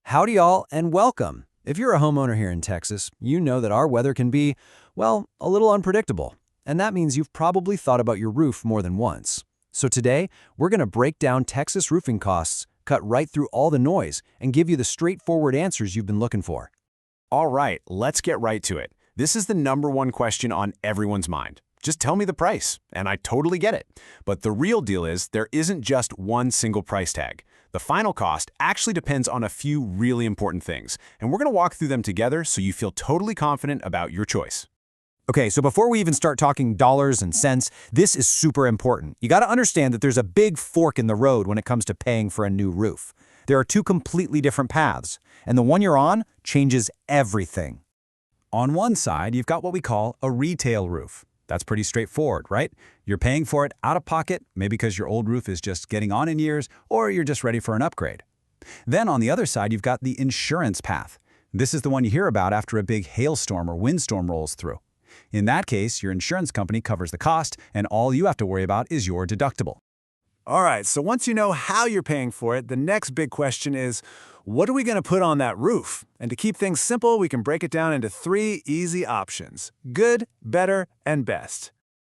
Howdy y'all and welcome. If you're a homeowner here in Texas, you know that our weather can be, well, a little unpredictable. And that means you've probably thought about your roof more than once. So today, we're going to break down Texas roofing costs, cut right through all the noise, and give you the straightforward answers you've been looking for. All right, let's get right to it. This is the number one question on everyone's mind. Just tell me the price, and I totally get it. But the real deal is there isn't just one single price tag. The final cost actually depends on a few really important things, and we're going to walk through them together so you feel totally confident about your choice. Okay, so before we even start talking dollars and cents, this is super important. You got to understand that there's a big fork in the road when it comes to paying for a new roof. There are two completely different paths, and the one you're on changes everything. On one side, you've got what we call a retail roof. That's pretty straightforward, right? You're paying for it out of pocket, maybe because your old roof is just getting on in years, or you're just ready for an upgrade. Then on the other side, you've got the insurance path. This is the one you hear about after a big hailstorm or windstorm rolls through. In that case, your insurance company covers the cost, and all you have to worry about is your deductible. All right, so once you know how you're paying for it, the next big question is, what are we going to put on that roof? And to keep things simple, we can break it down into three easy options: good, better, and best.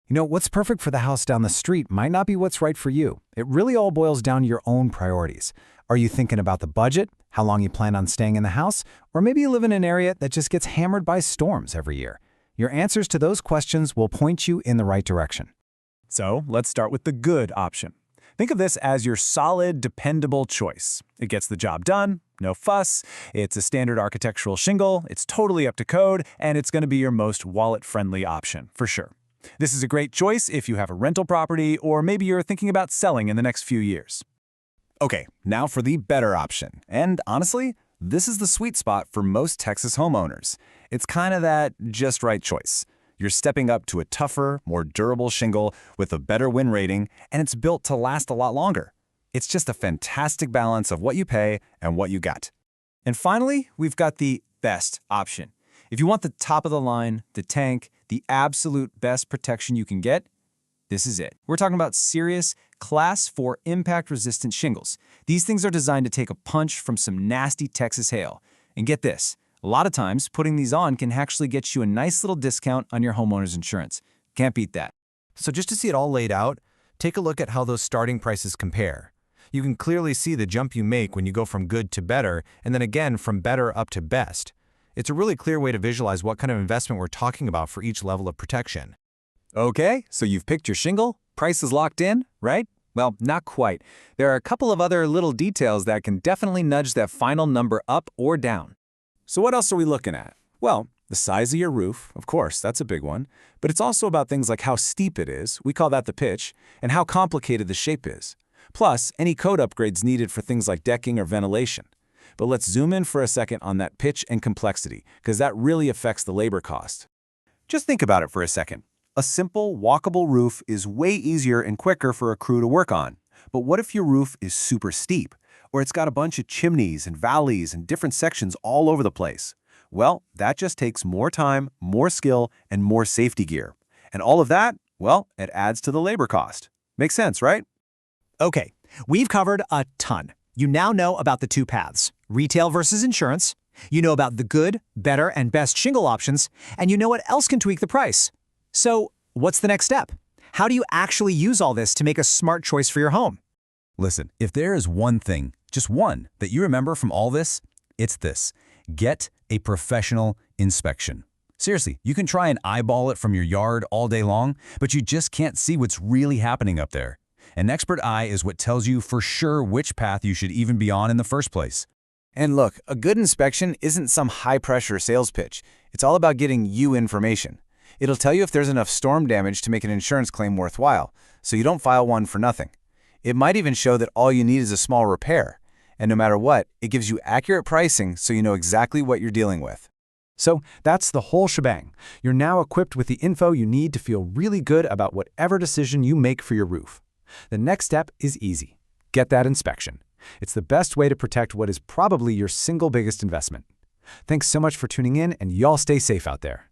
You know, what's perfect for the house down the street might not be what's right for you. It really all boils down to your own priorities. Are you thinking about the budget, how long you plan on staying in the house, or maybe you live in an area that just gets hammered by storms every year? Your answers to those questions will point you in the right direction. So let's start with the good option. Think of this as your solid, dependable choice. It gets the job done, no fuss, it's a standard architectural shingle, it's totally up to code, and it's going to be your most wallet-friendly option, for sure. This is a great choice if you have a rental property, or maybe you're thinking about selling in the next few years. Okay, now for the better option. And honestly, this is the sweet spot for most Texas homeowners. It's kind of that just right choice. You're stepping up to a tougher, more durable shingle with a better win rating, and it's built to last a lot longer. It's just a fantastic balance of what you pay and what you got. And finally, we've got the best option. If you want the top of the line, the tank, the absolute best protection you can get, this is it. We're talking about serious Class 4 impact-resistant shingles. These things are designed to take a punch from some nasty Texas hail. And get this, a lot of times, putting these on can actually get you a nice little discount on your homeowner's insurance. Can't beat that. So just to see it all laid out, take a look at how those starting prices compare. You can clearly see the jump you make when you go from good to better, and then again from better up to best. It's a really clear way to visualize what kind of investment we're talking about for each level of protection. Okay, so you've picked your shingle, price is locked in, right? Well, not quite. There are a couple of other little details that can definitely nudge that final number up or down. So what else are we looking at? Well, the size of your roof, of course, that's a big one. But it's also about things like how steep it is, we call that the pitch, and how complicated the shape is. Plus, any code upgrades needed for things like decking or ventilation. But let's zoom in for a second on that pitch and complexity, because that really affects the labor cost. Just think about it for a second. A simple, walkable roof is way easier and quicker for a crew to work on. But what if your roof is super steep? Or it's got a bunch of chimneys and valleys and different sections all over the place? Well, that just takes more time, more skill, and more safety gear. And all of that, well, it adds to the labor cost. Makes sense, right? Okay, we've covered a ton. You now know about the two paths, retail versus insurance. You know about the good, better, and best shingle options, and you know what else can tweak the price. So, what's the next step? How do you actually use all this to make a smart choice for your home? Listen, if there is one thing, just one, that you remember from all this, it's this: get a professional inspection. Seriously, you can try and eyeball it from your yard all day long, but you just can't see what's really happening up there. An expert eye is what tells you for sure which path you should even be on in the first place. And look, a good inspection isn't some high-pressure sales pitch. It's all about getting you information. It'll tell you if there's enough storm damage to make an insurance claim worthwhile, so you don't file one for nothing. It might even show that all you need is a small repair. And no matter what, it gives you accurate pricing so you know exactly what you're dealing with. So that's the whole shebang. You're now equipped with the info you need to feel really good about whatever decision you make for your roof. The next step is easy. Get that inspection. It's the best way to protect what is probably your single biggest investment. Thanks so much for tuning in, and y'all stay safe out there.